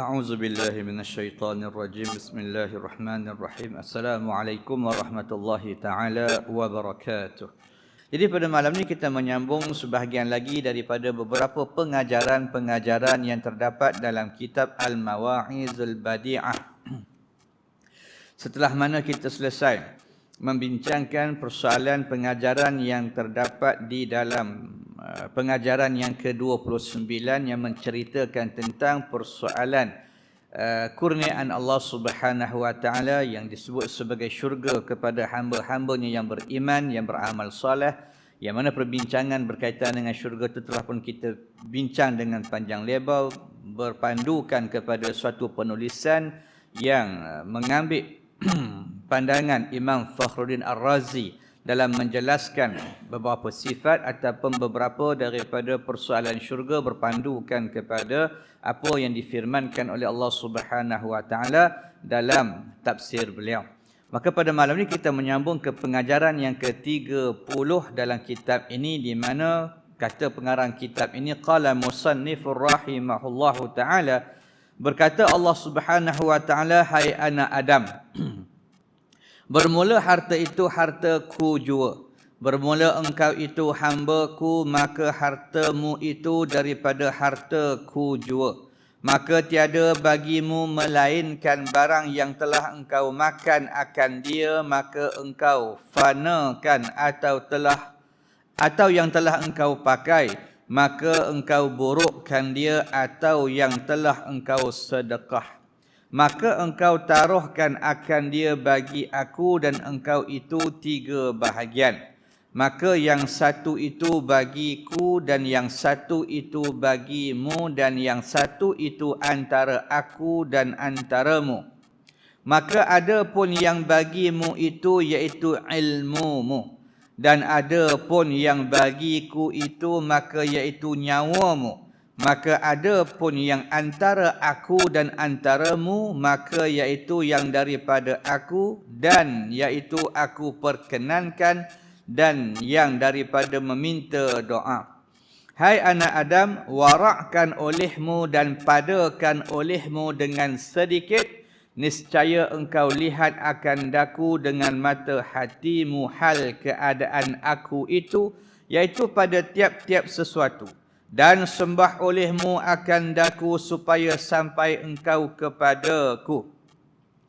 أعوذ بالله من الشيطان الرجيم بسم الله الرحمن الرحيم Assalamualaikum warahmatullahi taala wabarakatuh. Jadi pada malam ni kita menyambung sebahagian lagi daripada beberapa pengajaran-pengajaran yang terdapat dalam kitab Al-Mawa'izul Badi'ah. Setelah mana kita selesai membincangkan persoalan pengajaran yang terdapat di dalam pengajaran yang ke-29 yang menceritakan tentang persoalan kurniaan Allah Subhanahu wa taala yang disebut sebagai syurga kepada hamba-hambanya yang beriman, yang beramal soleh, yang mana perbincangan berkaitan dengan syurga itu telah pun kita bincang dengan panjang lebar, berpandukan kepada suatu penulisan yang mengambil pandangan Imam Fakhruddin Ar-Razi dalam menjelaskan beberapa sifat ataupun beberapa daripada persoalan syurga berpandukan kepada apa yang difirmankan oleh Allah Subhanahu wa taala dalam tafsir beliau. Maka pada malam ini kita menyambung ke pengajaran yang ke-30 dalam kitab ini, di mana kata pengarang kitab ini qala musannifur rahimahullahu taala, berkata Allah Subhanahu wa taala, hai anak Adam, bermula harta itu hartaku jua. Bermula engkau itu hamba-Ku, maka hartamu itu daripada hartaku jua. Maka tiada bagimu melainkan barang yang telah engkau makan akan dia, maka engkau fanakan, atau yang telah engkau pakai, maka engkau burukkan dia, atau yang telah engkau sedekah. Maka engkau taruhkan akan dia bagi aku, dan engkau itu 3 bahagian. Maka yang satu itu bagiku, dan yang satu itu bagimu, dan yang satu itu antara aku dan antaramu. Maka ada pun yang bagimu itu iaitu ilmumu, dan ada pun yang bagiku itu maka iaitu nyawamu. Maka ada pun yang antara aku dan antaramu, maka iaitu yang daripada aku, dan iaitu aku perkenankan, dan yang daripada meminta doa. Hai anak Adam, warakkan olehmu dan padakan olehmu dengan sedikit, niscaya engkau lihat akan daku dengan mata hatimu hal keadaan aku itu, iaitu pada tiap-tiap sesuatu. Dan sembah olehmu akan daku supaya sampai engkau kepadaku,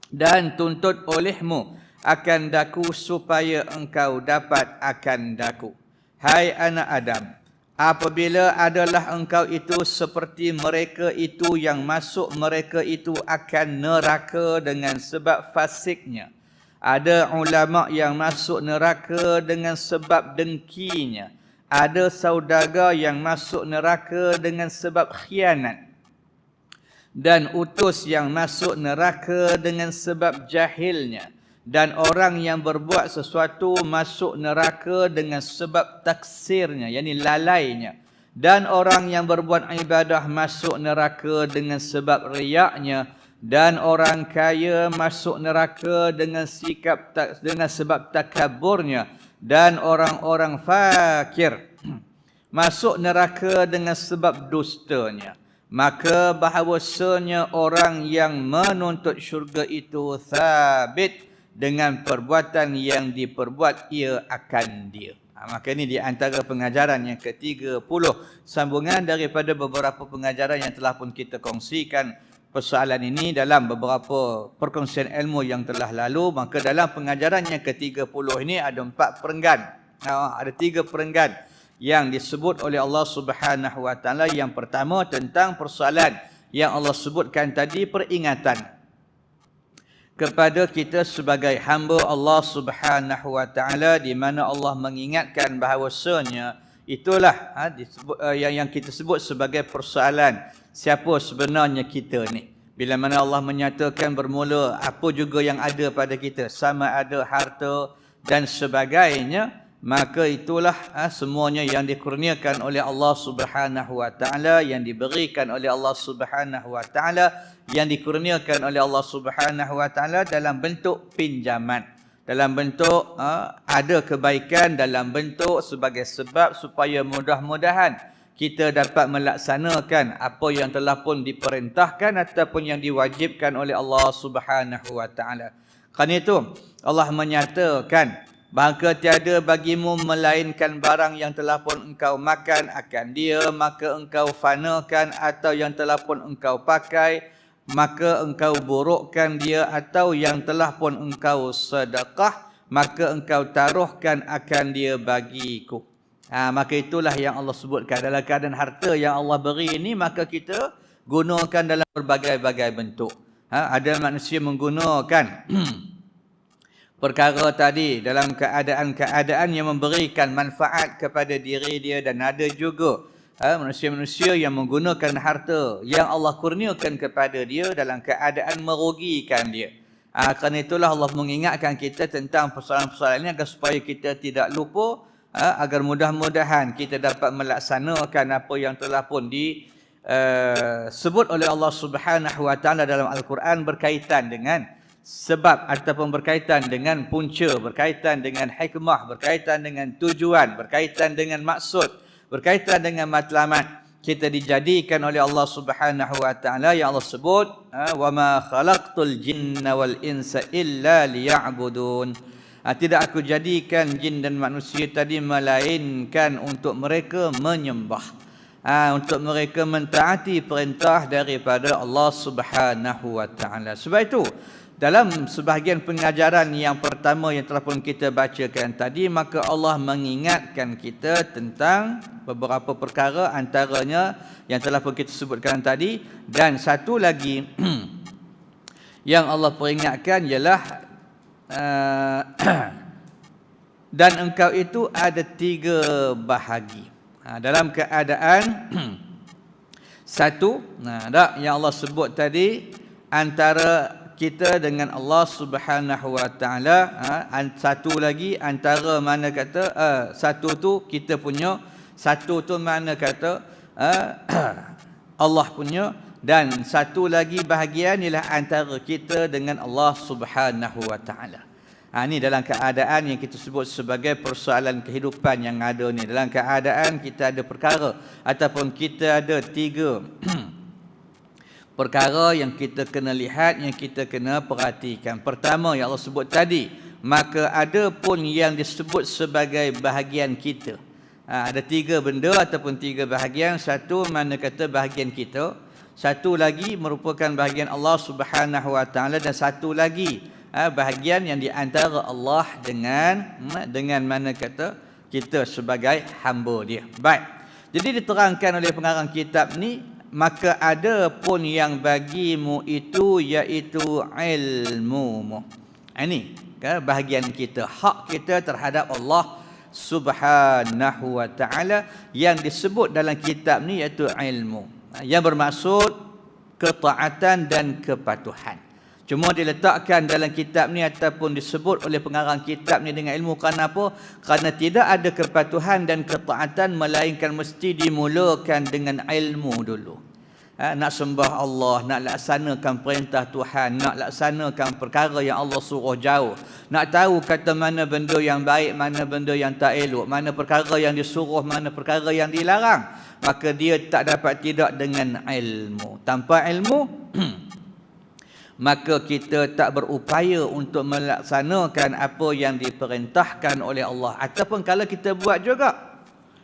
dan tuntut olehmu akan daku supaya engkau dapat akan daku. Hai anak Adam, apabila adalah engkau itu seperti mereka itu yang masuk mereka itu akan neraka dengan sebab fasiknya. Ada ulama yang masuk neraka dengan sebab dengkinya. Ada saudagar yang masuk neraka dengan sebab khianat. Dan utus yang masuk neraka dengan sebab jahilnya. Dan orang yang berbuat sesuatu masuk neraka dengan sebab taksirnya, yakni lalainya. Dan orang yang berbuat ibadah masuk neraka dengan sebab riyaknya. Dan orang kaya masuk neraka dengan sebab takaburnya. Dan orang-orang fakir masuk neraka dengan sebab dustanya. Maka bahawasanya orang yang menuntut syurga itu sabit dengan perbuatan yang diperbuat ia akan dia. Maka ini di antara pengajaran yang ke-30, sambungan daripada beberapa pengajaran yang telah pun kita kongsikan persoalan ini dalam beberapa perkongsian ilmu yang telah lalu. Maka dalam pengajaran yang ke-30 ini ada 4 perenggan. Ada 3 perenggan yang disebut oleh Allah Subhanahu wa taala. Yang pertama tentang persoalan yang Allah sebutkan tadi, peringatan kepada kita sebagai hamba Allah Subhanahu wa taala, di mana Allah mengingatkan bahawasanya itulah yang kita sebut sebagai persoalan siapa sebenarnya kita ni. Bila mana Allah menyatakan bermula apa juga yang ada pada kita, sama ada harta dan sebagainya, maka itulah semuanya yang dikurniakan oleh Allah Subhanahu wa taala, yang diberikan oleh Allah Subhanahu wa taala, yang dikurniakan oleh Allah Subhanahu wa taala dalam bentuk pinjaman, dalam bentuk ada kebaikan, dalam bentuk sebagai sebab supaya mudah-mudahan kita dapat melaksanakan apa yang telah pun diperintahkan ataupun yang diwajibkan oleh Allah Subhanahu wa taala. Kerana itu Allah menyatakan bahawa tiada bagimu melainkan barang yang telah pun engkau makan akan dia, maka engkau fanakan, atau yang telah pun engkau pakai, maka engkau burukkan dia, atau yang telah pun engkau sedekah, maka engkau taruhkan akan dia bagiku. Maka itulah yang Allah sebutkan. Dalam keadaan harta yang Allah beri ini, maka kita gunakan dalam berbagai-bagai bentuk. Ada manusia menggunakan perkara tadi dalam keadaan-keadaan yang memberikan manfaat kepada diri dia, dan ada juga manusia-manusia yang menggunakan harta yang Allah kurniakan kepada dia dalam keadaan merugikan dia. Kerana itulah Allah mengingatkan kita tentang persoalan-persoalan ini agar supaya kita tidak lupa, agar mudah-mudahan kita dapat melaksanakan apa yang telah pun disebut oleh Allah Subhanahu wa taala dalam Al-Quran berkaitan dengan sebab ataupun berkaitan dengan punca, berkaitan dengan hikmah, berkaitan dengan tujuan, berkaitan dengan maksud, berkaitan dengan matlamat. Kita dijadikan oleh Allah Subhanahu wa taala yang Allah sebut, wa ma khalaqtul jinna wal insa illa liya'budun. Tidak aku jadikan jin dan manusia tadi melainkan untuk mereka menyembah, untuk mereka mentaati perintah daripada Allah Subhanahu wa taala. Sebab itu dalam sebahagian pengajaran yang pertama yang telah pun kita bacakan tadi, maka Allah mengingatkan kita tentang beberapa perkara, antaranya yang telah pun kita sebutkan tadi, dan satu lagi yang Allah peringatkan ialah dan engkau itu ada 3 bahagi. Dalam keadaan satu, yang Allah sebut tadi, antara kita dengan Allah Subhanahu wa taala, satu lagi antara mana kata satu tu kita punya, satu tu mana kata Allah punya, dan satu lagi bahagian ialah antara kita dengan Allah Subhanahu wa taala. Ini dalam keadaan yang kita sebut sebagai persoalan kehidupan yang ada ni. Dalam keadaan kita ada perkara ataupun kita ada 3 perkara yang kita kena lihat, yang kita kena perhatikan. Pertama yang Allah sebut tadi, maka ada pun yang disebut sebagai bahagian kita. Ada 3 benda ataupun 3 bahagian. Satu mana kata bahagian kita, satu lagi merupakan bahagian Allah Subhanahu wa taala, dan satu lagi bahagian yang di antara Allah dengan mana kata kita sebagai hamba dia. Baik. Jadi diterangkan oleh pengarang kitab ni, maka ada pun yang bagimu itu iaitu ilmumu. Ini bahagian kita, hak kita terhadap Allah Subhanahu wa taala yang disebut dalam kitab ni iaitu ilmu, yang bermaksud ketaatan dan kepatuhan. Cuma diletakkan dalam kitab ni ataupun disebut oleh pengarang kitab ni dengan ilmu. Kerana apa? Kerana tidak ada kepatuhan dan ketaatan melainkan mesti dimulakan dengan ilmu dulu. Nak sembah Allah, nak laksanakan perintah Tuhan, nak laksanakan perkara yang Allah suruh jauh, nak tahu kata mana benda yang baik, mana benda yang tak elok, mana perkara yang disuruh, mana perkara yang dilarang, maka dia tak dapat tidak dengan ilmu. Tanpa ilmu maka kita tak berupaya untuk melaksanakan apa yang diperintahkan oleh Allah. Ataupun kalau kita buat juga,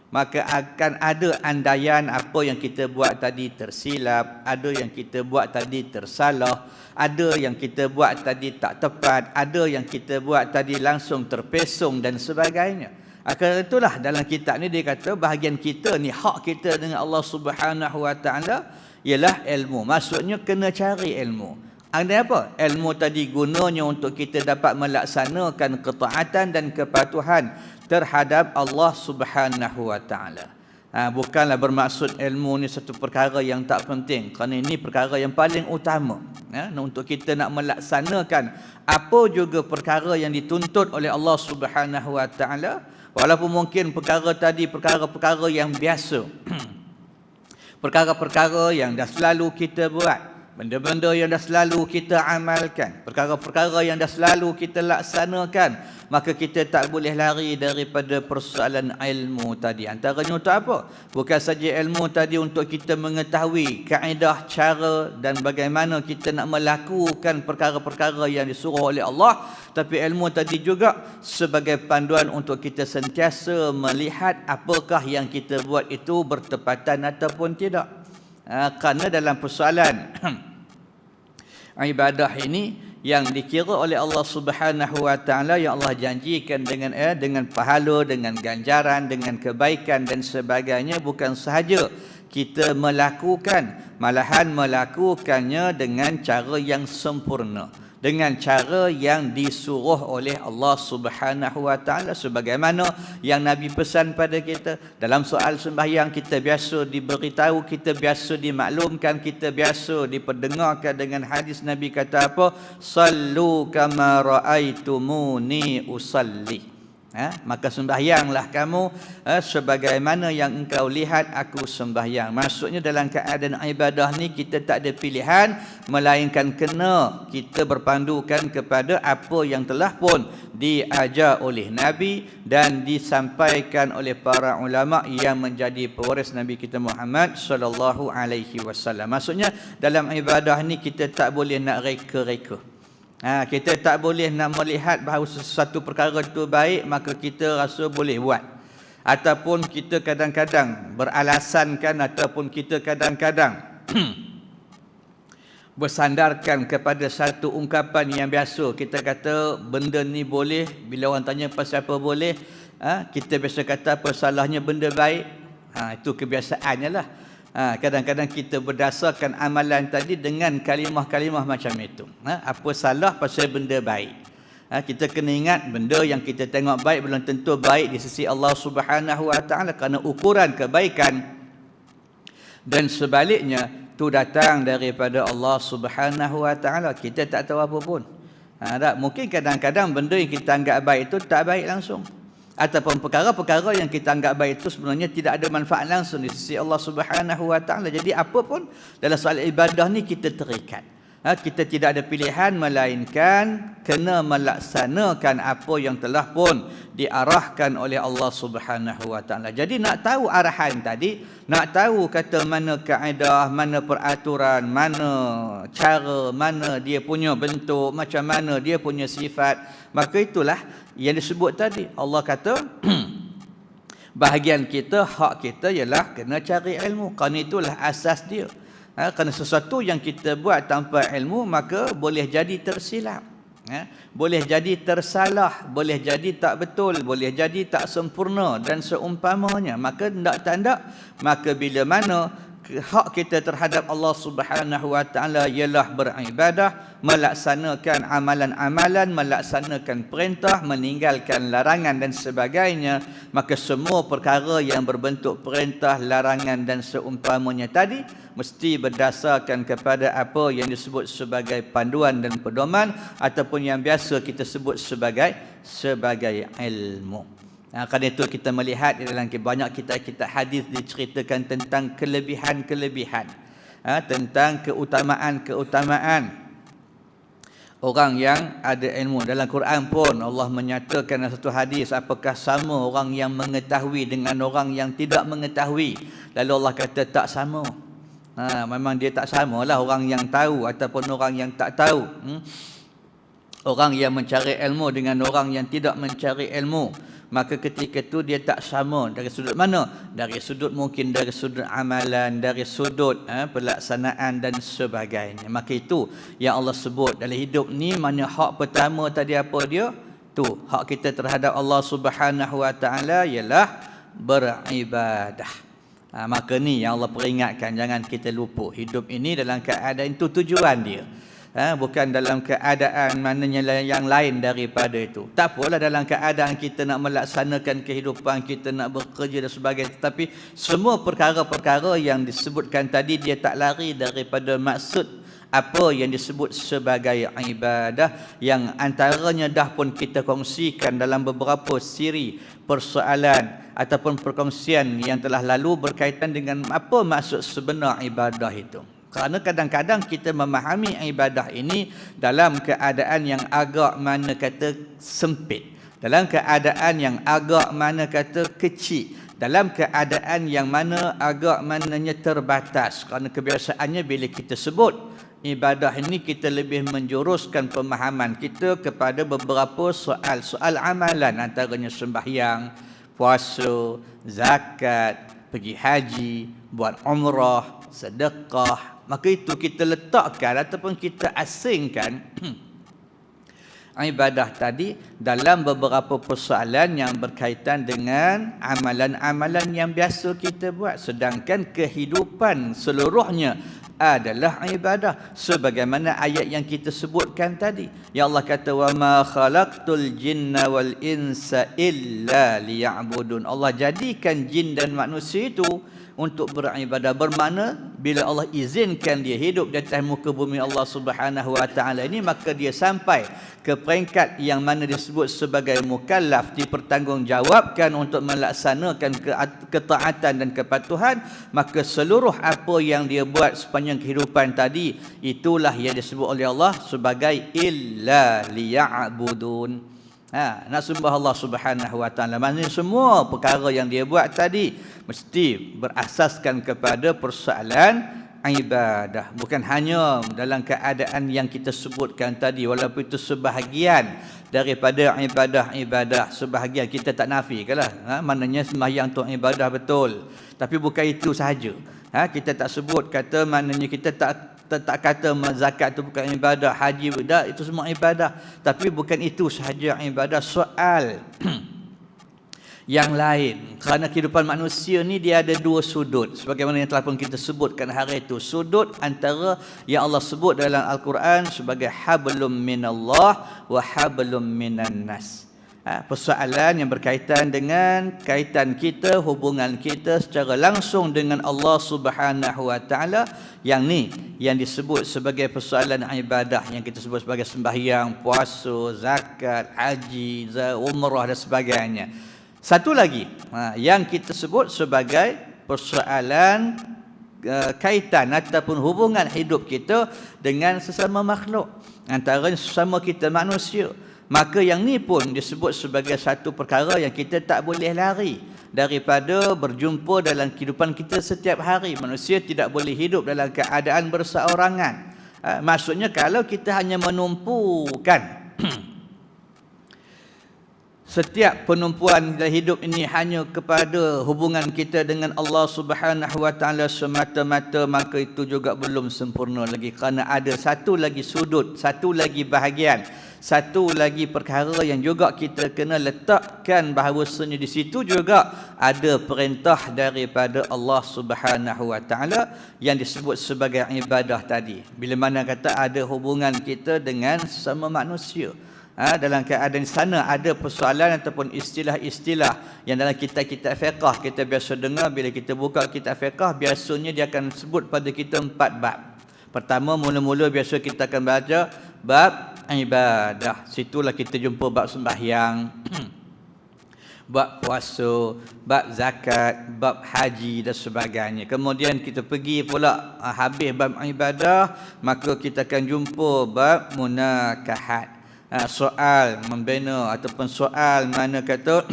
maka akan ada andaian apa yang kita buat tadi tersilap, ada yang kita buat tadi tersalah, ada yang kita buat tadi tak tepat, ada yang kita buat tadi langsung terpesong dan sebagainya. Kerana itulah dalam kitab ni dia kata bahagian kita ni, hak kita dengan Allah Subhanahu wa taala ialah ilmu. Maksudnya kena cari ilmu. Andai apa? Ilmu tadi gunanya untuk kita dapat melaksanakan ketaatan dan kepatuhan terhadap Allah Subhanahu wa taala. Bukanlah bermaksud ilmu ni satu perkara yang tak penting, kerana ini perkara yang paling utama untuk kita nak melaksanakan apa juga perkara yang dituntut oleh Allah Subhanahu wa taala. Walaupun mungkin perkara tadi perkara-perkara yang biasa, perkara-perkara yang dah selalu kita buat, benda-benda yang dah selalu kita amalkan, perkara-perkara yang dah selalu kita laksanakan, maka kita tak boleh lari daripada persoalan ilmu tadi. Antaranya untuk apa? Bukan saja ilmu tadi untuk kita mengetahui kaedah, cara dan bagaimana kita nak melakukan perkara-perkara yang disuruh oleh Allah, tapi ilmu tadi juga sebagai panduan untuk kita sentiasa melihat apakah yang kita buat itu bertepatan ataupun tidak. Kerana dalam persoalan ibadah ini yang dikira oleh Allah Subhanahu wa taala, yang Allah janjikan dengan pahala, dengan ganjaran, dengan kebaikan dan sebagainya, bukan sahaja kita melakukan, malahan melakukannya dengan cara yang sempurna, dengan cara yang disuruh oleh Allah Subhanahu wa taala, sebagaimana yang Nabi pesan pada kita. Dalam soal sembahyang kita biasa diberitahu, kita biasa dimaklumkan, kita biasa diperdengarkan dengan hadis Nabi kata apa? Sallu kama raaitumuni usalli. Maka sembahyanglah kamu sebagaimana yang engkau lihat aku sembahyang. Maksudnya dalam keadaan ibadah ni kita tak ada pilihan melainkan kena kita berpandukan kepada apa yang telah pun diajar oleh Nabi dan disampaikan oleh para ulama yang menjadi pewaris Nabi kita Muhammad sallallahu alaihi wasallam. Maksudnya dalam ibadah ni kita tak boleh nak reka-reka. Kita tak boleh nak melihat bahawa sesuatu perkara itu baik maka kita rasa boleh buat, ataupun kita kadang-kadang beralasankan, ataupun kita kadang-kadang bersandarkan kepada satu ungkapan yang biasa. Kita kata benda ni boleh, bila orang tanya pasal apa boleh, kita biasa kata apa salahnya benda baik. Itu kebiasaannya lah. Kadang-kadang kita berdasarkan amalan tadi dengan kalimah-kalimah macam itu. Apa salah pasal benda baik? Kita kena ingat benda yang kita tengok baik belum tentu baik di sisi Allah Subhanahu wa taala, kerana ukuran kebaikan dan sebaliknya tu datang daripada Allah Subhanahu wa taala. Kita tak tahu apa pun. Mungkin kadang-kadang benda yang kita anggap baik itu tak baik langsung, ataupun perkara-perkara yang kita anggap baik itu sebenarnya tidak ada manfaat langsung di sisi Allah Subhanahu wa taala. Jadi apa pun dalam soal ibadah ni kita terikat. Kita tidak ada pilihan melainkan kena melaksanakan apa yang telah pun diarahkan oleh Allah Subhanahu wa taala. Jadi nak tahu arahan tadi, nak tahu kata mana kaedah, mana peraturan, mana cara, mana dia punya bentuk, macam mana dia punya sifat, maka itulah yang disebut tadi. Allah kata bahagian kita, hak kita ialah kena cari ilmu. Kerana itulah asas dia. Kerana sesuatu yang kita buat tanpa ilmu maka boleh jadi tersilap, boleh jadi tersalah, boleh jadi tak betul, boleh jadi tak sempurna dan seumpamanya. Maka tak, maka bila mana hak kita terhadap Allah Subhanahu wa taala ialah beribadah, melaksanakan amalan-amalan, melaksanakan perintah, meninggalkan larangan dan sebagainya, maka semua perkara yang berbentuk perintah, larangan dan seumpamanya tadi mesti berdasarkan kepada apa yang disebut sebagai panduan dan pedoman, ataupun yang biasa kita sebut sebagai ilmu. Kerana itu kita melihat dalam banyak kitab-kitab hadis diceritakan tentang kelebihan-kelebihan, tentang keutamaan-keutamaan orang yang ada ilmu. Dalam Quran pun Allah menyatakan dalam satu hadis, apakah sama orang yang mengetahui dengan orang yang tidak mengetahui? Lalu Allah kata tak sama. Memang dia tak samalah orang yang tahu ataupun orang yang tak tahu. Orang yang mencari ilmu dengan orang yang tidak mencari ilmu, maka ketika itu dia tak sama. Dari sudut mana? Dari sudut mungkin dari sudut amalan, dari sudut pelaksanaan dan sebagainya. Maka itu yang Allah sebut dalam hidup ni, mana hak pertama tadi apa dia? Tu hak kita terhadap Allah Subhanahu wa taala ialah beribadah. Maka ni yang Allah peringatkan, jangan kita lupa hidup ini dalam keadaan itu tujuan dia. Bukan dalam keadaan mananya yang lain daripada itu. Tak apalah dalam keadaan kita nak melaksanakan kehidupan, kita nak bekerja dan sebagainya, tetapi semua perkara-perkara yang disebutkan tadi dia tak lari daripada maksud apa yang disebut sebagai ibadah, yang antaranya dah pun kita kongsikan dalam beberapa siri persoalan ataupun perkongsian yang telah lalu berkaitan dengan apa maksud sebenar ibadah itu. Kerana kadang-kadang kita memahami ibadah ini dalam keadaan yang agak mana kata sempit, dalam keadaan yang agak mana kata kecil, dalam keadaan yang mana agak mananya terbatas. Kerana kebiasaannya bila kita sebut ibadah ini, kita lebih menjuruskan pemahaman kita kepada beberapa soal amalan, antaranya sembahyang, puasa, zakat, pergi haji, buat umrah, sedekah. Maka itu kita letakkan ataupun kita asingkan ibadah tadi dalam beberapa persoalan yang berkaitan dengan amalan-amalan yang biasa kita buat, sedangkan kehidupan seluruhnya adalah ibadah, sebagaimana ayat yang kita sebutkan tadi. Ya Allah kata, wa ma khalaqtul jinna wal insa illa liya'budun. Allah jadikan jin dan manusia itu untuk beribadah. Bermakna bila Allah izinkan dia hidup di atas muka bumi Allah Subhanahu wa taala ini, maka dia sampai ke peringkat yang mana disebut sebagai mukallaf, dipertanggungjawabkan untuk melaksanakan ketaatan dan kepatuhan. Maka seluruh apa yang dia buat sepanjang kehidupan tadi, itulah yang disebut oleh Allah sebagai illa liya'budun. Nak sembah Allah Subhanahu wa taala. Maksudnya semua perkara yang dia buat tadi mesti berasaskan kepada persoalan ibadah, bukan hanya dalam keadaan yang kita sebutkan tadi, walaupun itu sebahagian daripada ibadah-ibadah, sebahagian kita tak nafikanlah, maknanya sembahyang tu ibadah betul, tapi bukan itu sahaja. Kita tak sebut kata maknanya kita tak kata zakat itu bukan ibadah, haji dah itu semua ibadah, tapi bukan itu sahaja ibadah. Soal yang lain, kerana kehidupan manusia ni dia ada dua sudut, sebagaimana yang telah pun kita sebutkan hari itu. Sudut antara yang Allah sebut dalam Al-Quran sebagai hablum minallah wa hablum minan nas. Persoalan yang berkaitan dengan kaitan kita, hubungan kita secara langsung dengan Allah Subhanahu wa taala, yang ni yang disebut sebagai persoalan ibadah, yang kita sebut sebagai sembahyang, puasa, zakat, haji, umrah dan sebagainya. Satu lagi yang kita sebut sebagai persoalan kaitan ataupun hubungan hidup kita dengan sesama makhluk, antaranya sesama kita manusia. Maka yang ni pun disebut sebagai satu perkara yang kita tak boleh lari daripada berjumpa dalam kehidupan kita setiap hari. Manusia tidak boleh hidup dalam keadaan berseorangan. Maksudnya kalau kita hanya menumpukan setiap penumpuan dalam hidup ini hanya kepada hubungan kita dengan Allah Subhanahu wa taala semata-mata, maka itu juga belum sempurna lagi, kerana ada satu lagi sudut, satu lagi bahagian, satu lagi perkara yang juga kita kena letakkan bahawasanya di situ juga ada perintah daripada Allah Subhanahu wa taala yang disebut sebagai ibadah tadi. Bila mana kata ada hubungan kita dengan sesama manusia, dalam keadaan di sana ada persoalan ataupun istilah-istilah yang dalam kitab-kitab fiqh kita biasa dengar. Bila kita buka kitab fiqh, biasanya dia akan sebut pada kita 4 bab. Pertama, mula-mula biasa kita akan baca bab ibadah. Situlah kita jumpa bab sembahyang, bab puasa, bab zakat, bab haji dan sebagainya. Kemudian kita pergi pula habis bab ibadah, maka kita akan jumpa bab munakahat, soal membina ataupun soal mana kata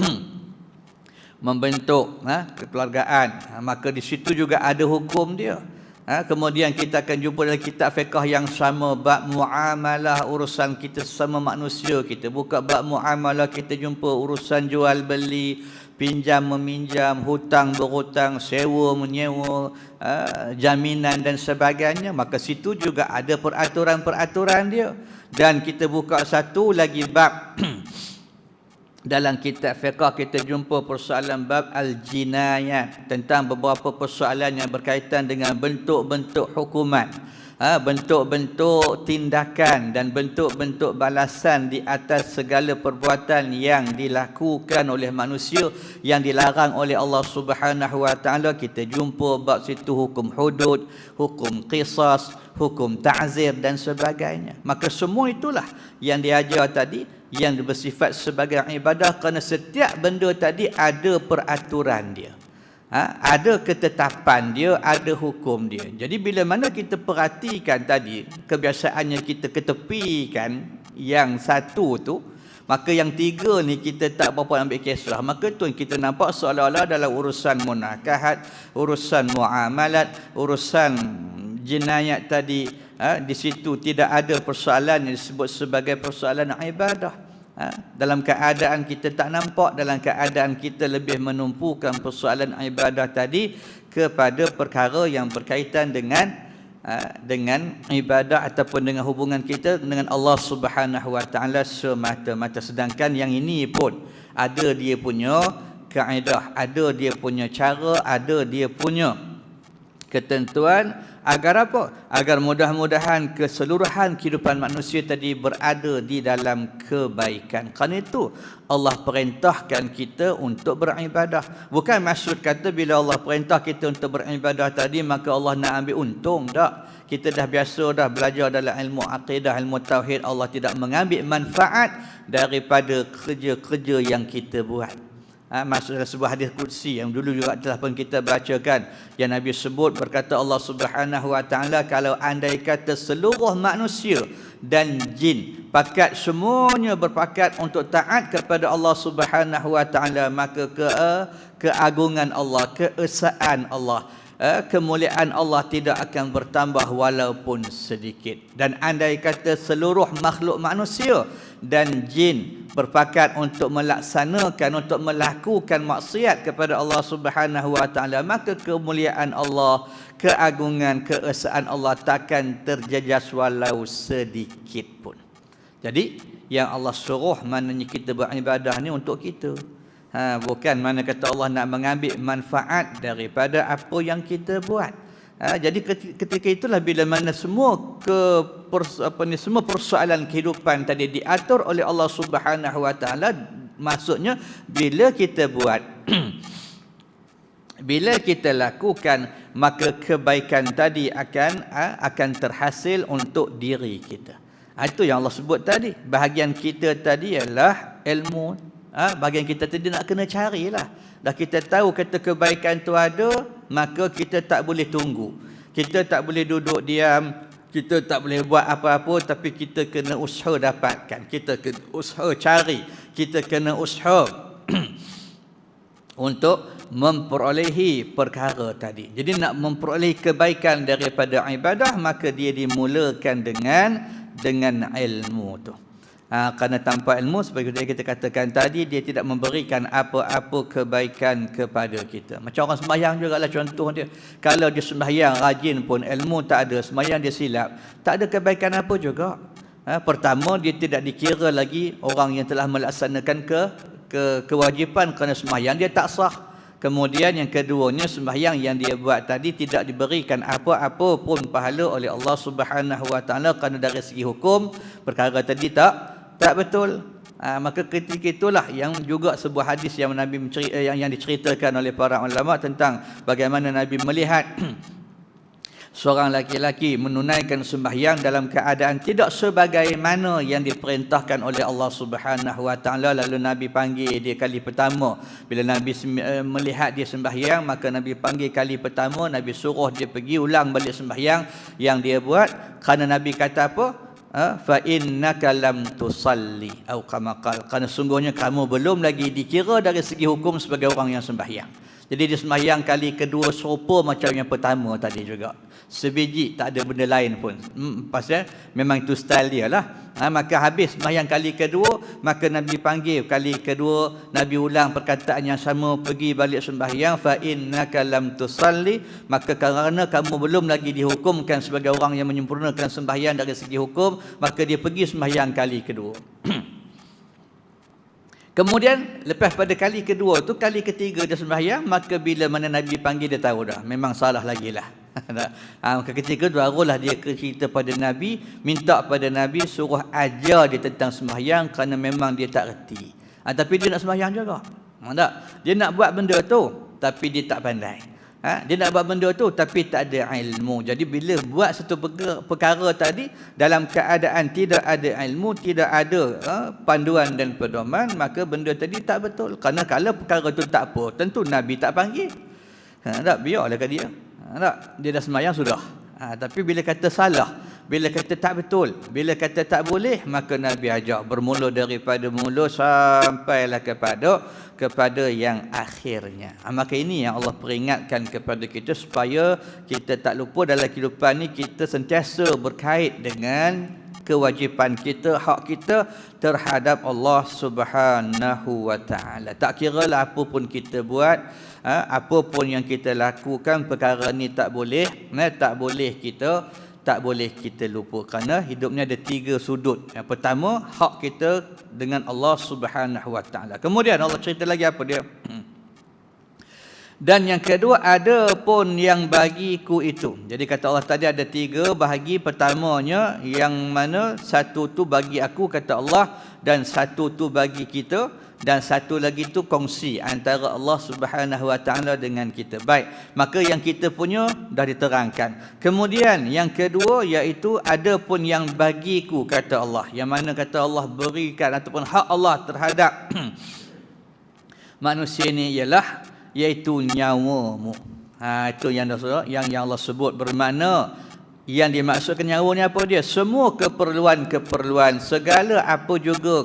membentuk kekeluargaan. Maka di situ juga ada hukum dia. Kemudian kita akan jumpa dalam kitab fiqh yang sama bab muamalah, urusan kita sesama manusia. Kita buka bab muamalah, kita jumpa urusan jual beli, pinjam meminjam, hutang berhutang, sewa menyewa, jaminan dan sebagainya. Maka situ juga ada peraturan-peraturan dia. Dan kita buka satu lagi bab dalam kitab fiqh, kita jumpa persoalan bab al-jinayat, tentang beberapa persoalan yang berkaitan dengan bentuk-bentuk hukuman, bentuk-bentuk tindakan dan bentuk-bentuk balasan di atas segala perbuatan yang dilakukan oleh manusia yang dilarang oleh Allah Subhanahu wa taala. Kita jumpa bab situ hukum hudud, hukum qisas, hukum ta'zir dan sebagainya. Maka semua itulah yang diajar tadi yang bersifat sebagai ibadah, kerana setiap benda tadi ada peraturan dia. Ada ketetapan dia, ada hukum dia. Jadi bila mana kita perhatikan tadi, kebiasaannya kita ketepikan yang satu tu, maka yang tiga ni kita tak berapa ambil kisah. Maka tu kita nampak seolah-olah dalam urusan munakahat, urusan muamalat, urusan jinayat tadi, di situ tidak ada persoalan yang disebut sebagai persoalan ibadah. Dalam keadaan kita tak nampak, dalam keadaan kita lebih menumpukan persoalan ibadah tadi kepada perkara yang berkaitan dengan ibadah ataupun dengan hubungan kita dengan Allah Subhanahu Wa Taala semata-mata. Sedangkan yang ini pun ada dia punya kaedah, ada dia punya cara, ada dia punya ketentuan. Agar apa? Agar mudah-mudahan keseluruhan kehidupan manusia tadi berada di dalam kebaikan. Kerana itu Allah perintahkan kita untuk beribadah. Bukan maksud kata bila Allah perintah kita untuk beribadah tadi maka Allah nak ambil untung. Tak. Kita dah biasa dah belajar dalam ilmu akidah, ilmu tauhid. Allah tidak mengambil manfaat daripada kerja-kerja yang kita buat. Masuk dalam sebuah hadis qudsi yang dulu juga telah pun kita bacakan, yang Nabi sebut, berkata Allah Subhanahu Wa Taala, kalau andai kata seluruh manusia dan jin pakat semuanya berpakat untuk taat kepada Allah Subhanahu Wa Taala, maka keagungan Allah, keesaan Allah, kemuliaan Allah tidak akan bertambah walaupun sedikit. Dan andai kata seluruh makhluk manusia dan jin berpakat untuk melaksanakan, untuk melakukan maksiat kepada Allah Subhanahu Wa Taala, maka kemuliaan Allah, keagungan, keesaan Allah takkan terjejas walau sedikit pun. Jadi yang Allah suruh maknanya kita beribadah ni untuk kita. Bukan mana kata Allah nak mengambil manfaat daripada apa yang kita buat. Jadi ketika itulah bila mana semua semua persoalan kehidupan tadi diatur oleh Allah Subhanahu Wa Taala, maksudnya bila kita buat bila kita lakukan, maka kebaikan tadi akan terhasil untuk diri kita. Itu yang Allah sebut tadi. Bahagian kita tadi ialah ilmu. Bahagian kita tadi nak kena carilah. Dah kita tahu kata kebaikan tu ada, maka kita tak boleh tunggu. Kita tak boleh duduk diam, kita tak boleh buat apa-apa, tapi kita kena usaha dapatkan. Kita kena usaha cari, kita kena usaha untuk memperolehi perkara tadi. Jadi nak memperolehi kebaikan daripada ibadah, maka dia dimulakan dengan ilmu tu. Kerana tanpa ilmu, seperti yang kita katakan tadi, dia tidak memberikan apa-apa kebaikan kepada kita. Macam orang sembahyang juga lah contoh dia. Kalau dia sembahyang rajin pun, ilmu tak ada, sembahyang dia silap, tak ada kebaikan apa juga. Pertama, dia tidak dikira lagi orang yang telah melaksanakan kewajipan, kerana sembahyang dia tak sah. Kemudian yang keduanya, sembahyang yang dia buat tadi tidak diberikan apa-apa pun pahala oleh Allah Subhanahu Wa Taala, kerana dari segi hukum perkara tadi tak betul. Maka ketika itulah yang juga sebuah hadis yang Nabi yang diceritakan oleh para ulama tentang bagaimana Nabi melihat seorang laki-laki menunaikan sembahyang dalam keadaan tidak sebagaimana yang diperintahkan oleh Allah Subhanahu Wa Taala. Lalu Nabi panggil dia kali pertama. Bila Nabi melihat dia sembahyang, maka Nabi panggil kali pertama, Nabi suruh dia pergi ulang balik sembahyang yang dia buat. Kerana Nabi kata apa? Fa innaka lam tusalli atau kama qala, kerana sungguhnya kamu belum lagi dikira dari segi hukum sebagai orang yang sembahyang. Jadi dia sembahyang kali kedua serupa macam yang pertama tadi juga. Sebiji, tak ada benda lain pun. Pasal memang itu style dia lah. Maka habis sembahyang kali kedua, maka Nabi panggil kali kedua, Nabi ulang perkataan yang sama, pergi balik sembahyang, fa innaka lam tusalli, maka kerana kamu belum lagi dihukumkan sebagai orang yang menyempurnakan sembahyang dari segi hukum, maka dia pergi sembahyang kali kedua. Kemudian lepas pada kali kedua tu, kali ketiga dia sembahyang, maka bila mana Nabi panggil dia tahu dah memang salah lagi lah. Maka ketika tu barulah dia cerita pada Nabi, minta pada Nabi suruh ajar dia tentang sembahyang, kerana memang dia tak reti. Tapi dia nak sembahyang juga. Tak? Dia nak buat benda tu tapi dia tak pandai. Dia nak buat benda tu tapi tak ada ilmu. Jadi bila buat satu perkara tadi dalam keadaan tidak ada ilmu, tidak ada panduan dan pedoman, maka benda tadi tak betul. Kerana kalau perkara tu tak apa, tentu Nabi tak panggil. Tak, biarlah kat dia. Tak, dia dah sembahyang sudah. Tapi bila kata salah, bila kata tak betul, bila kata tak boleh, maka Nabi ajak bermula daripada mula sampailah kepada yang akhirnya. Maka ini yang Allah peringatkan kepada kita supaya kita tak lupa dalam kehidupan ni kita sentiasa berkait dengan kewajipan kita, hak kita terhadap Allah Subhanahu wa taala. Tak kiralah apa pun kita buat, apa pun yang kita lakukan, perkara ni tak boleh kita lupa, kerana hidupnya ada 3 sudut. Yang pertama, hak kita dengan Allah Subhanahu wa taala. Kemudian Allah cerita lagi apa dia? Dan yang kedua, ada pun yang bagiku itu. Jadi kata Allah tadi ada 3 bahagi. Pertamanya yang mana satu tu bagi aku, kata Allah, dan satu tu bagi kita, dan satu lagi tu kongsi antara Allah Subhanahu wa taala dengan kita. Baik, maka yang kita punya dah diterangkan. Kemudian yang kedua iaitu ada pun yang bagiku, kata Allah. Yang mana kata Allah berikan ataupun hak Allah terhadap manusia ini ialah iaitu nyawamu. Itu yang Allah sebut, bermakna yang dimaksudkan nyawa ni apa dia? Semua keperluan-keperluan, segala apa juga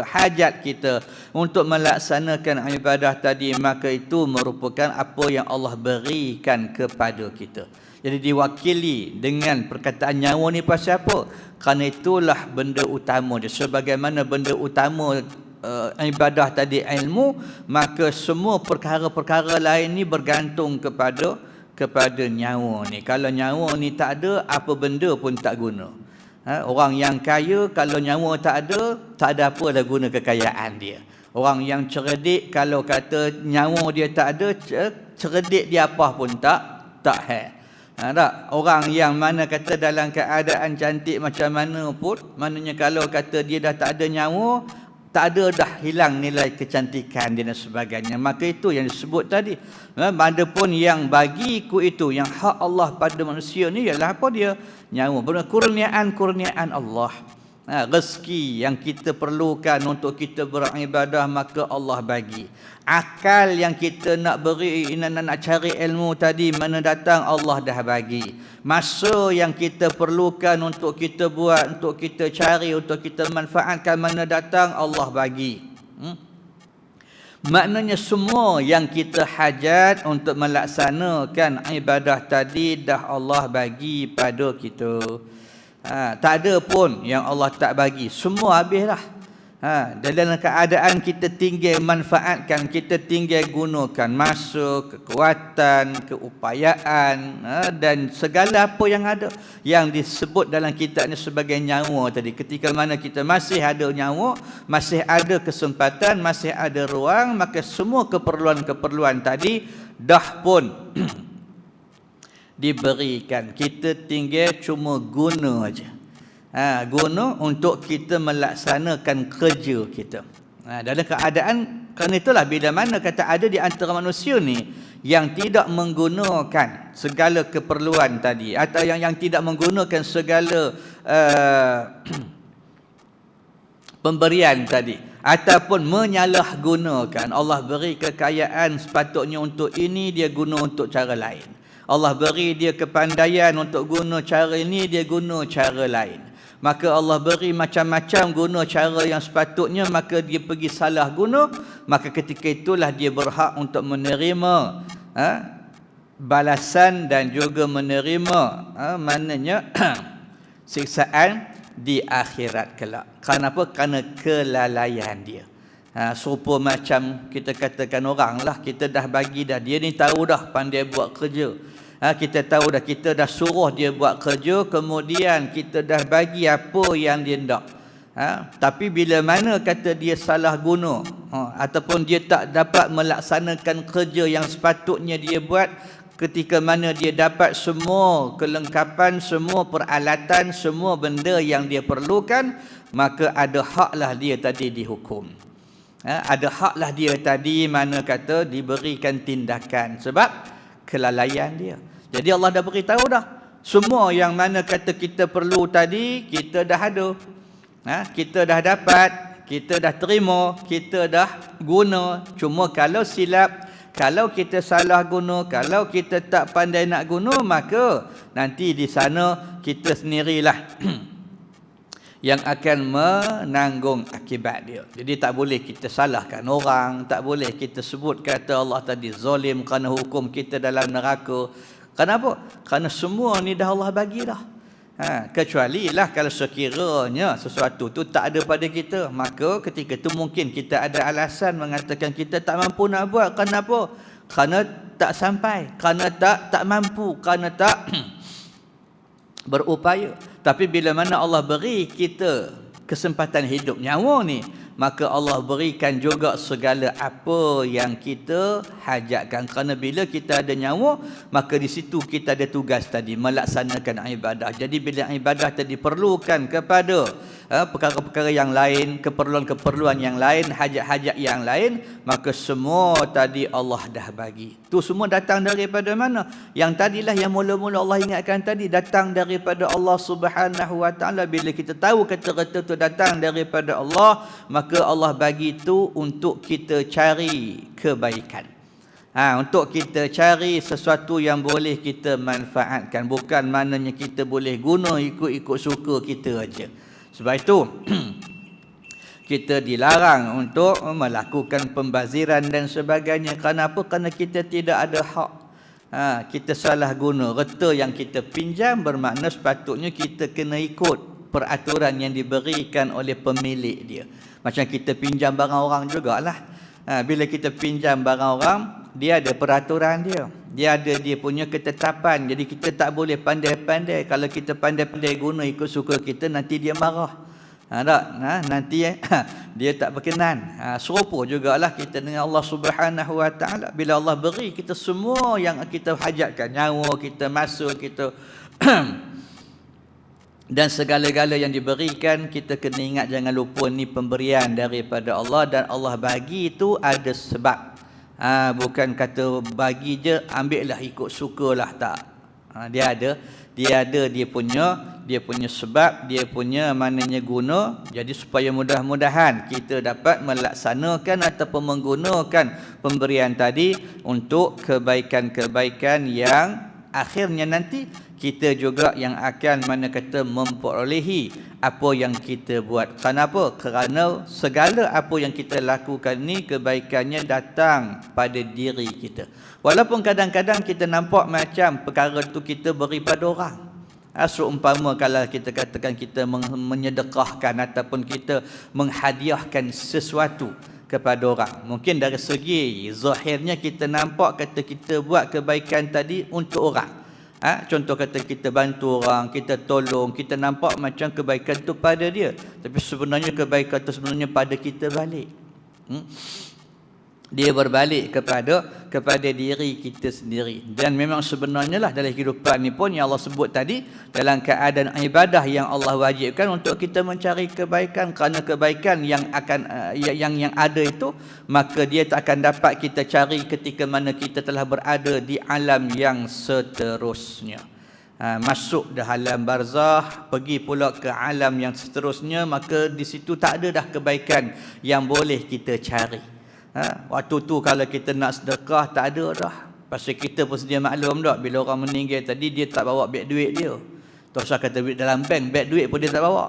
hajat kita untuk melaksanakan ibadah tadi, maka itu merupakan apa yang Allah berikan kepada kita. Jadi diwakili dengan perkataan nyawa ni pasal apa? Kerana itulah benda utama dia. Sebagaimana benda utama ibadah tadi ilmu, maka semua perkara-perkara lain ni bergantung kepada nyawa ni. Kalau nyawa ni tak ada, apa benda pun tak guna. Orang yang kaya kalau nyawa tak ada apa dah guna kekayaan dia. Orang yang cerdik kalau kata nyawa dia tak ada, cerdik dia apa pun tak tak. Orang yang mana kata dalam keadaan cantik macam mana pun, maknanya kalau kata dia dah tak ada nyawa, tak ada, dah hilang nilai kecantikan dia dan sebagainya. Maka itu yang disebut tadi. Ada pun yang bagiku itu, yang hak Allah pada manusia ni ialah apa dia? Nyawa. Kurniaan Allah. Rezeki yang kita perlukan untuk kita beribadah, maka Allah bagi. Akal yang kita nak beri, nak cari ilmu tadi, mana datang, Allah dah bagi. Masa yang kita perlukan untuk kita buat, untuk kita cari, untuk kita manfaatkan, mana datang, Allah bagi. Maknanya semua yang kita hajat untuk melaksanakan ibadah tadi dah Allah bagi pada kita. Tak ada pun yang Allah tak bagi, semua habislah. Dalam keadaan kita tinggal manfaatkan, kita tinggal gunakan masa, kekuatan, keupayaan, dan segala apa yang ada, yang disebut dalam kitab ni sebagai nyawa tadi. Ketika mana kita masih ada nyawa, masih ada kesempatan, masih ada ruang, maka semua keperluan-keperluan tadi dah pun diberikan. Kita tinggal cuma guna aja. Guna untuk kita melaksanakan kerja kita. Dalam keadaan, kerana itulah bila mana kata ada di antara manusia ni yang tidak menggunakan segala keperluan tadi, atau yang tidak menggunakan segala pemberian tadi, ataupun menyalahgunakan. Allah beri kekayaan sepatutnya untuk ini, dia guna untuk cara lain. Allah beri dia kepandaian untuk guna cara ini, dia guna cara lain. Maka Allah beri macam-macam guna cara yang sepatutnya, maka dia pergi salah guna, maka ketika itulah dia berhak untuk menerima balasan dan juga menerima maknanya siksaan di akhirat kelak. Kenapa? Kerana kelalaian dia. Serupa macam kita katakan orang lah, kita dah bagi dah, dia ni tahu dah pandai buat kerja. Kita tahu dah, kita dah suruh dia buat kerja, kemudian kita dah bagi apa yang dia nak. Tapi bila mana kata dia salah guna, ataupun dia tak dapat melaksanakan kerja yang sepatutnya dia buat, ketika mana dia dapat semua kelengkapan, semua peralatan, semua benda yang dia perlukan, maka ada haklah dia tadi dihukum. Ada haklah dia tadi mana kata diberikan tindakan sebab kelalaian dia. Jadi Allah dah beritahu dah, semua yang mana kata kita perlu tadi, kita dah ada. Kita dah dapat, kita dah terima, kita dah guna. Cuma kalau silap, Kalau kita salah guna, kalau kita tak pandai nak guna, maka nanti di sana kita sendirilah yang akan menanggung akibat dia. Jadi tak boleh kita salahkan orang, tak boleh kita sebut kata Allah tadi zalim kerana hukum kita dalam neraka. Kenapa? Kerana semua ni dah Allah bagi dah. Kecuali lah kalau sekiranya sesuatu tu tak ada pada kita, maka ketika tu mungkin kita ada alasan mengatakan kita tak mampu nak buat. Kenapa? Kerana tak sampai, kerana tak mampu, kerana tak berupaya. Tapi bila mana Allah beri kita kesempatan hidup nyawa ni, maka Allah berikan juga segala apa yang kita hajatkan. Kerana bila kita ada nyawa, maka di situ kita ada tugas tadi, melaksanakan ibadah. Jadi bila ibadah tadi perlukan kepada perkara-perkara yang lain, keperluan-keperluan yang lain, hajat-hajat yang lain, maka semua tadi Allah dah bagi. Tu semua datang daripada mana? Yang tadilah yang mula-mula Allah ingatkan tadi, datang daripada Allah Subhanahu Wa Taala. Bila kita tahu kata-kata tu datang daripada Allah, maka Allah bagi tu untuk kita cari kebaikan. Untuk kita cari sesuatu yang boleh kita manfaatkan, bukan maknanya kita boleh guna ikut-ikut suka kita aja. Sebab itu kita dilarang untuk melakukan pembaziran dan sebagainya. Kenapa? Kerana kita tidak ada hak. Kita salah guna. Reta yang kita pinjam bermakna sepatutnya kita kena ikut peraturan yang diberikan oleh pemilik dia. Macam kita pinjam barang orang jugalah. Bila kita pinjam barang orang, dia ada peraturan dia. Dia ada dia punya ketetapan. Jadi kita tak boleh pandai-pandai. Kalau kita pandai-pandai guna ikut suka kita, nanti dia marah. Nanti dia tak berkenan. Serupa jugalah kita dengan Allah Subhanahu Wa Taala. Bila Allah beri kita semua yang kita hajatkan, nyawa kita, masa kita dan segala-gala yang diberikan, kita kena ingat, jangan lupa ni pemberian daripada Allah, dan Allah bagi itu ada sebab. Bukan kata bagi je ambil lah ikut sukalah, tak. Dia ada dia punya sebab, dia punya maknanya guna. Jadi supaya mudah-mudahan kita dapat melaksanakan ataupun menggunakan pemberian tadi untuk kebaikan-kebaikan yang akhirnya nanti kita juga yang akan memperolehi apa yang kita buat. Kenapa? Kerana segala apa yang kita lakukan ni kebaikannya datang pada diri kita. Walaupun kadang-kadang kita nampak macam perkara tu kita beri pada orang. Seumpama kalau kita katakan kita menyedekahkan ataupun kita menghadiahkan sesuatu kepada orang. Mungkin dari segi zahirnya kita nampak kata kita buat kebaikan tadi untuk orang. Contoh kata kita bantu orang, kita tolong, kita nampak macam kebaikan tu pada dia. Tapi sebenarnya kebaikan tu sebenarnya pada kita balik. Dia berbalik kepada diri kita sendiri. Dan memang sebenarnya lah dalam kehidupan ni pun yang Allah sebut tadi, dalam keadaan ibadah yang Allah wajibkan untuk kita mencari kebaikan. Kerana kebaikan yang akan yang ada itu, maka dia tak akan dapat kita cari ketika mana kita telah berada di alam yang seterusnya. Masuk dah alam barzah, pergi pula ke alam yang seterusnya, maka di situ tak ada dah kebaikan yang boleh kita cari. Waktu tu kalau kita nak sedekah tak ada dah. Pasal kita pun sedia maklum tak, bila orang meninggal tadi dia tak bawa beg duit dia. Tak usah kata duit dalam bank, beg duit pun dia tak bawa.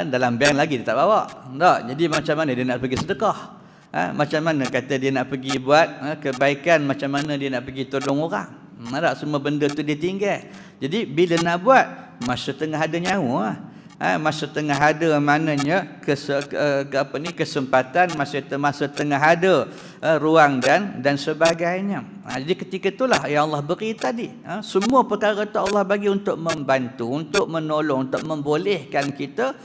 Dalam bank lagi dia tak bawa. Tak? Jadi macam mana dia nak pergi sedekah? Macam mana kata dia nak pergi buat kebaikan, macam mana dia nak pergi tolong orang? Tak, semua benda tu dia tinggal. Jadi bila nak buat, masa tengah ada nyawa masa tengah ada maknanya kesempatan, masa tengah ada ruang dan sebagainya. Jadi ketika itulah yang Allah beri tadi. Semua perkara tu Allah bagi untuk membantu, untuk menolong, untuk membolehkan kita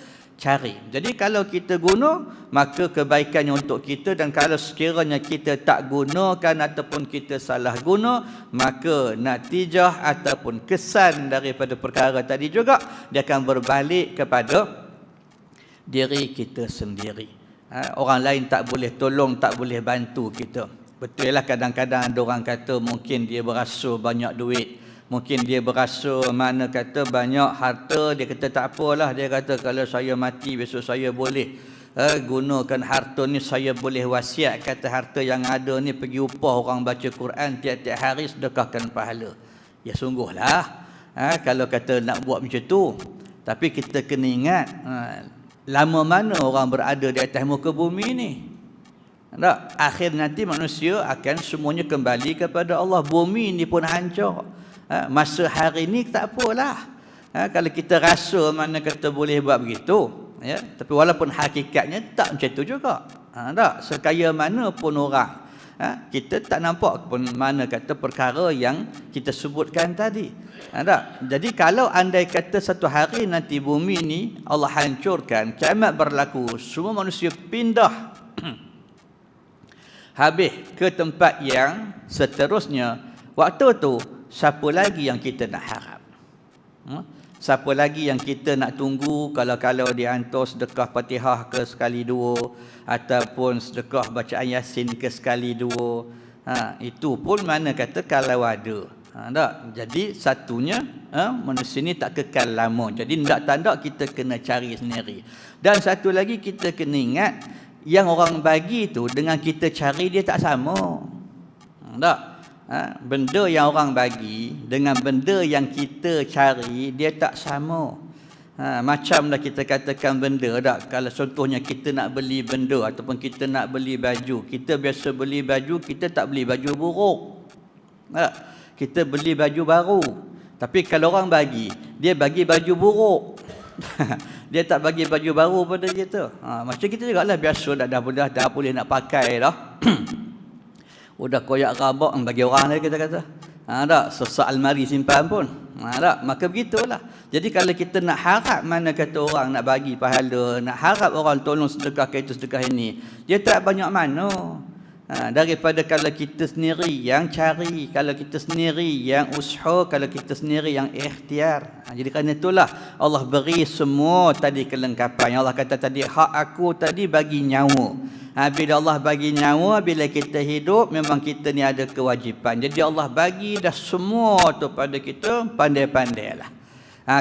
cari. Jadi kalau kita guna, maka kebaikannya untuk kita. Dan kalau sekiranya kita tak gunakan ataupun kita salah guna, maka natijah ataupun kesan daripada perkara tadi juga dia akan berbalik kepada diri kita sendiri. Orang lain tak boleh tolong, tak boleh bantu kita. Betul lah, kadang-kadang ada orang kata mungkin dia berasa banyak duit, mungkin dia berasa mana kata banyak harta, dia kata tak apalah, dia kata kalau saya mati besok saya boleh gunakan harta ni, saya boleh wasiat kata harta yang ada ni pergi upah orang baca Quran tiap-tiap hari, sedekahkan pahala. Ya sungguhlah kalau kata nak buat macam tu. Tapi kita kena ingat lama mana orang berada di atas muka bumi ni. Tak? Akhir nanti manusia akan semuanya kembali kepada Allah. Bumi ni pun hancur. Masa hari ni tak apalah. Kalau kita rasa mana kata boleh buat begitu, ya, tapi walaupun hakikatnya tak macam tu juga. Tak? Sekaya mana pun orang, kita tak nampak pun mana kata perkara yang kita sebutkan tadi. Tak? Jadi kalau andai kata satu hari nanti bumi ni Allah hancurkan, kiamat berlaku, semua manusia pindah habis ke tempat yang seterusnya, waktu tu siapa lagi yang kita nak harap? Siapa lagi yang kita nak tunggu kalau dihantar sedekah Fatihah ke sekali dua, ataupun sedekah bacaan Yasin ke sekali dua. Itu pun mana kata kalau ada. Tak? Jadi satunya manusia ni tak kekal lama. Jadi tak kita kena cari sendiri. Dan satu lagi kita kena ingat, yang orang bagi tu dengan kita cari dia tak sama. Tak? Benda yang orang bagi dengan benda yang kita cari dia tak sama. Macamlah kita katakan benda tak. Kalau contohnya kita nak beli benda ataupun kita nak beli baju, kita biasa beli baju, kita tak beli baju buruk. Kita beli baju baru. Tapi kalau orang bagi, dia bagi baju buruk. Dia tak bagi baju baru pada kita. Macam kita juga lah, biasa dah boleh nak pakai dah. Udah koyak rabak bagi orang lagi kita kata. Tak, sesak almari simpan pun. Tak, maka begitulah. Jadi kalau kita nak harap mana kata orang nak bagi pahala, nak harap orang tolong sedekah ke itu sedekah ini, dia tak banyak mana. Daripada kalau kita sendiri yang cari, kalau kita sendiri yang usaha, kalau kita sendiri yang ikhtiar. Jadi kerana itulah Allah beri semua tadi kelengkapan. Allah kata tadi, hak aku tadi bagi nyawa. Bila Allah bagi nyawa, bila kita hidup, memang kita ni ada kewajipan. Jadi Allah bagi dah semua tu pada kita, pandai-pandailah.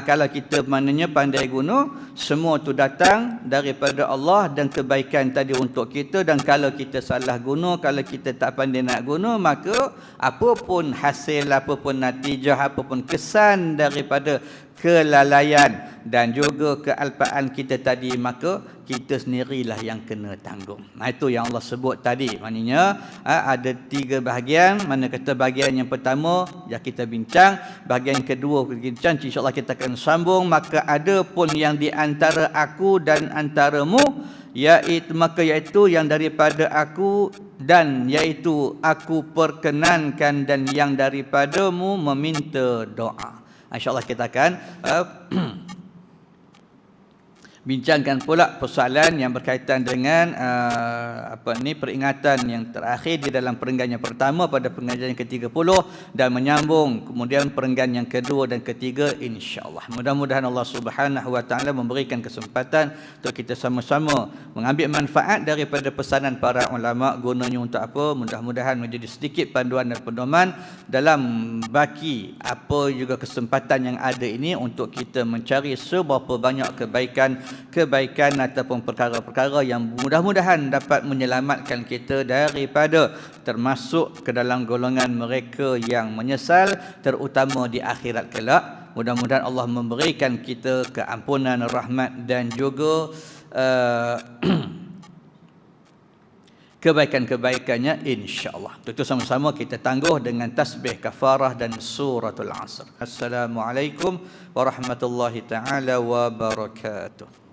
Kalau kita maknanya pandai guna, semua tu datang daripada Allah dan kebaikan tadi untuk kita. Dan kalau kita salah guna, kalau kita tak pandai nak guna, maka apapun hasil, apapun natijah, apapun kesan daripada kelalaian dan juga kealpaan kita tadi, maka kita sendirilah yang kena tanggung. Itu yang Allah sebut tadi. Maknanya ada 3 bahagian. Mana kata bahagian yang pertama yang kita bincang, bahagian kedua kita bincang, insya-Allah kita akan sambung. Maka ada pun yang di antara aku dan antaramu, iaitu yang daripada aku dan iaitu aku perkenankan, dan yang daripadamu meminta doa. InsyaAllah kita akan bincangkan pula persoalan yang berkaitan dengan peringatan yang terakhir di dalam perenggan yang pertama pada pengajian yang ke-30, dan menyambung kemudian perenggan yang kedua dan ketiga, insya-Allah. Mudah-mudahan Allah Subhanahu wa taala memberikan kesempatan untuk kita sama-sama mengambil manfaat daripada pesanan para ulama. Gunanya untuk apa? Mudah-mudahan menjadi sedikit panduan dan pedoman dalam baki apa juga kesempatan yang ada ini untuk kita mencari seberapa banyak kebaikan ataupun perkara-perkara yang mudah-mudahan dapat menyelamatkan kita daripada termasuk ke dalam golongan mereka yang menyesal, terutama di akhirat kelak. Mudah-mudahan Allah memberikan kita keampunan, rahmat dan juga kebaikan-kebaikannya, insya-Allah. Itu sama-sama kita tangguh dengan tasbih kafarah dan suratul Asr. Assalamualaikum warahmatullahi taala wabarakatuh.